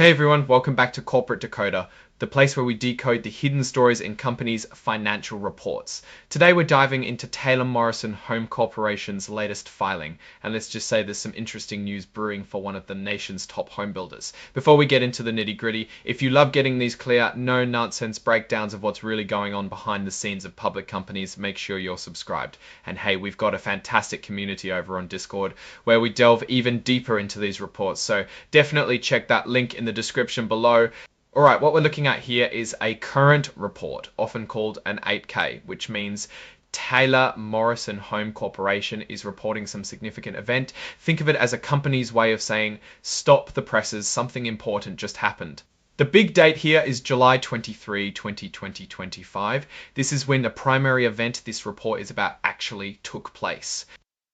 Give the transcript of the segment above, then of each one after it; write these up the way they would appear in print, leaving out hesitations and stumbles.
Hey everyone, welcome back to Corporate Decoder, the place where we decode the hidden stories in companies' financial reports. Today we're diving into Taylor Morrison Home Corporation's latest filing, and let's just say there's some interesting news brewing for one of the nation's top home builders. Before we get into the nitty-gritty, if you love getting these clear, no-nonsense breakdowns of what's really going on behind the scenes of public companies, make sure you're subscribed. And hey, we've got a fantastic community over on Discord where we delve even deeper into these reports, so definitely check that link in the description below. Alright, what we're looking at here is a current report, often called an 8K, which means Taylor Morrison Home Corporation is reporting some significant event. Think of it as a company's way of saying, stop the presses, something important just happened. The big date here is July 23, 2025. This is when the primary event this report is about actually took place.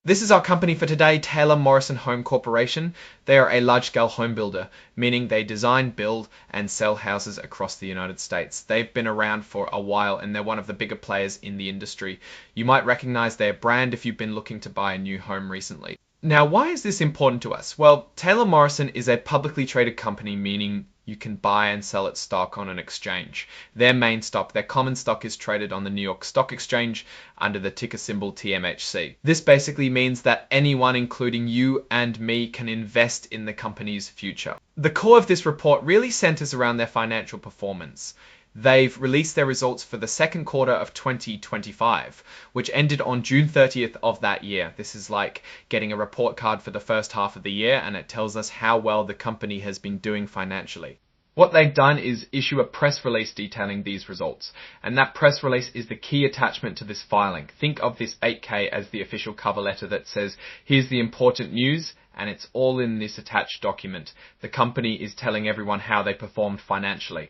This is our company for today, Taylor Morrison Home Corporation. They are a large-scale home builder, meaning they design, build, and sell houses across the United States. They've been around for a while and they're one of the bigger players in the industry. You might recognize their brand if you've been looking to buy a new home recently. Now, why is this important to us? Well, Taylor Morrison is a publicly traded company, meaning you can buy and sell its stock on an exchange. Their main stock, their common stock, is traded on the New York Stock Exchange under the ticker symbol TMHC. This basically means that anyone, including you and me, can invest in the company's future. The core of this report really centers around their financial performance. They've released their results for the second quarter of 2025, which ended on June 30th of that year. This is like getting a report card for the first half of the year, and it tells us how well the company has been doing financially. What they've done is issue a press release detailing these results, and that press release is the key attachment to this filing. Think of this 8K as the official cover letter that says, here's the important news, and it's all in this attached document. The company is telling everyone how they performed financially.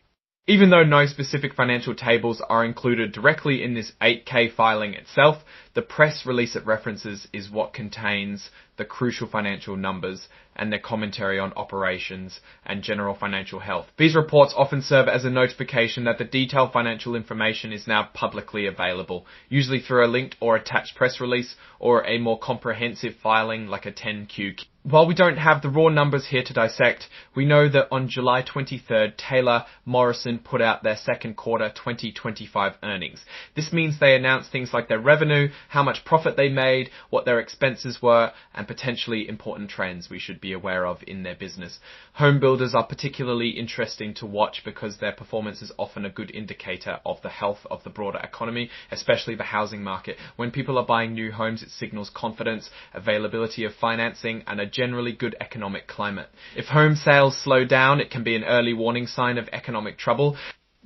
Even though no specific financial tables are included directly in this 8K filing itself, the press release it references is what contains the crucial financial numbers and their commentary on operations and general financial health. These reports often serve as a notification that the detailed financial information is now publicly available, usually through a linked or attached press release or a more comprehensive filing like a 10Q. While we don't have the raw numbers here to dissect, we know that on July 23rd, Taylor Morrison put out their second quarter 2025 earnings. This means they announced things like their revenue, how much profit they made, what their expenses were, and potentially important trends we should be aware of in their business. Home builders are particularly interesting to watch because their performance is often a good indicator of the health of the broader economy, especially the housing market. When people are buying new homes, it signals confidence, availability of financing, and a generally good economic climate. If home sales slow down, it can be an early warning sign of economic trouble.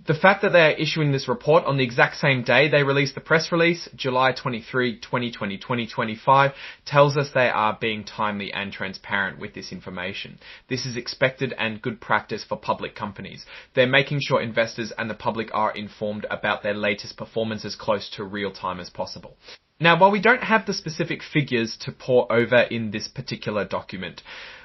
The fact that they are issuing this report on the exact same day they released the press release, July 23, 2025, tells us they are being timely and transparent with this information. This is expected and good practice for public companies. They're making sure investors and the public are informed about their latest performance as close to real time as possible. Now, while we don't have the specific figures to pour over in this particular document,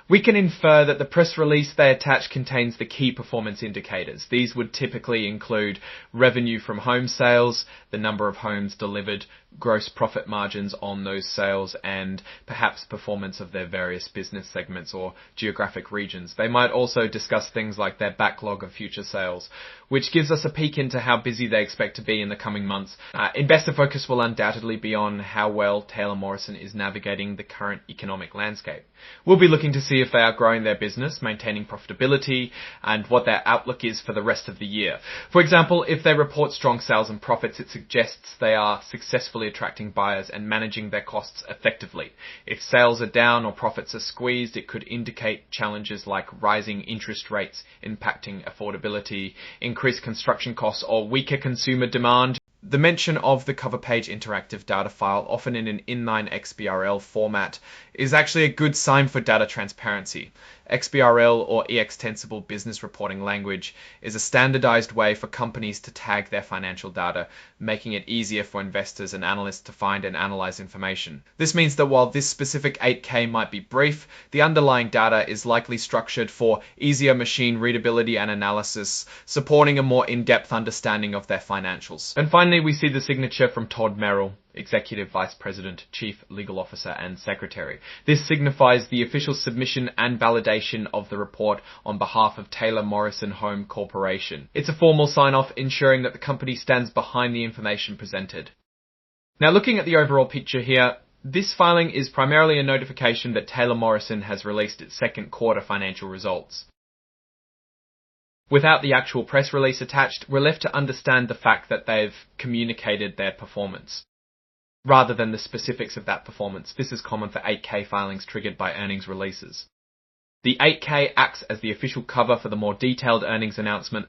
we can infer that the press release they attach contains the key performance indicators. These would typically include revenue from home sales, the number of homes delivered, gross profit margins on those sales, and perhaps performance of their various business segments or geographic regions. They might also discuss things like their backlog of future sales, which gives us a peek into how busy they expect to be in the coming months. Investor focus will undoubtedly be on how well Taylor Morrison is navigating the current economic landscape. We'll be looking to see if they are growing their business, maintaining profitability, and what their outlook is for the rest of the year. For example, if they report strong sales and profits, it suggests they are successfully attracting buyers and managing their costs effectively. If sales are down or profits are squeezed, it could indicate challenges like rising interest rates impacting affordability, increased construction costs, or weaker consumer demand. The mention of the cover page interactive data file, often in an inline XBRL format, is actually a good sign for data transparency. XBRL, or extensible business reporting language, is a standardized way for companies to tag their financial data, making it easier for investors and analysts to find and analyze information. This means that while this specific 8K might be brief, the underlying data is likely structured for easier machine readability and analysis, supporting a more in-depth understanding of their financials. And finally, Finally, we see the signature from Todd Merrill, Executive Vice President, Chief Legal Officer and Secretary. This signifies the official submission and validation of the report on behalf of Taylor Morrison Home Corporation. It's a formal sign-off ensuring that the company stands behind the information presented. Now, looking at the overall picture here, this filing is primarily a notification that Taylor Morrison has released its second quarter financial results. Without the actual press release attached, we're left to understand the fact that they've communicated their performance, rather than the specifics of that performance. This is common for 8K filings triggered by earnings releases. The 8K acts as the official cover for the more detailed earnings announcement.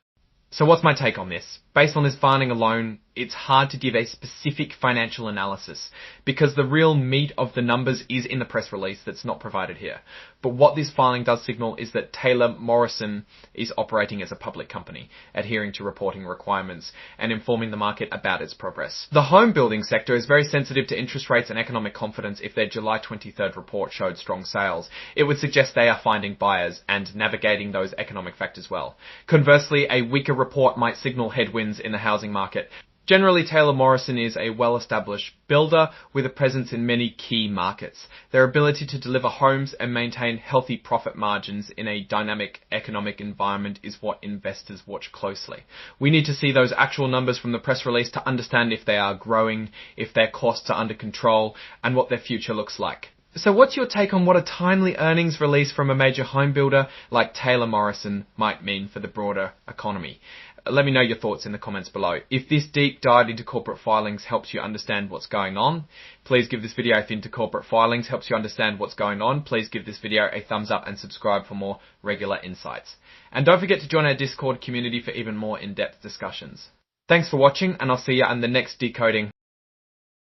So what's my take on this? Based on this filing alone, it's hard to give a specific financial analysis because the real meat of the numbers is in the press release that's not provided here. But what this filing does signal is that Taylor Morrison is operating as a public company, adhering to reporting requirements and informing the market about its progress. The home building sector is very sensitive to interest rates and economic confidence. If their July 23rd report showed strong sales, it would suggest they are finding buyers and navigating those economic factors well. Conversely, a weaker report might signal headwinds in the housing market. Generally, Taylor Morrison is a well-established builder with a presence in many key markets. Their ability to deliver homes and maintain healthy profit margins in a dynamic economic environment is what investors watch closely. We need to see those actual numbers from the press release to understand if they are growing, if their costs are under control, and what their future looks like. So what's your take on what a timely earnings release from a major home builder like Taylor Morrison might mean for the broader economy? Let me know your thoughts in the comments below. If this deep dive into corporate filings helps you understand what's going on, please give this video. If into corporate filings helps you understand what's going on, please give this video a thumbs up and subscribe for more regular insights. And don't forget to join our Discord community for even more in-depth discussions. Thanks for watching, and I'll see you in the next decoding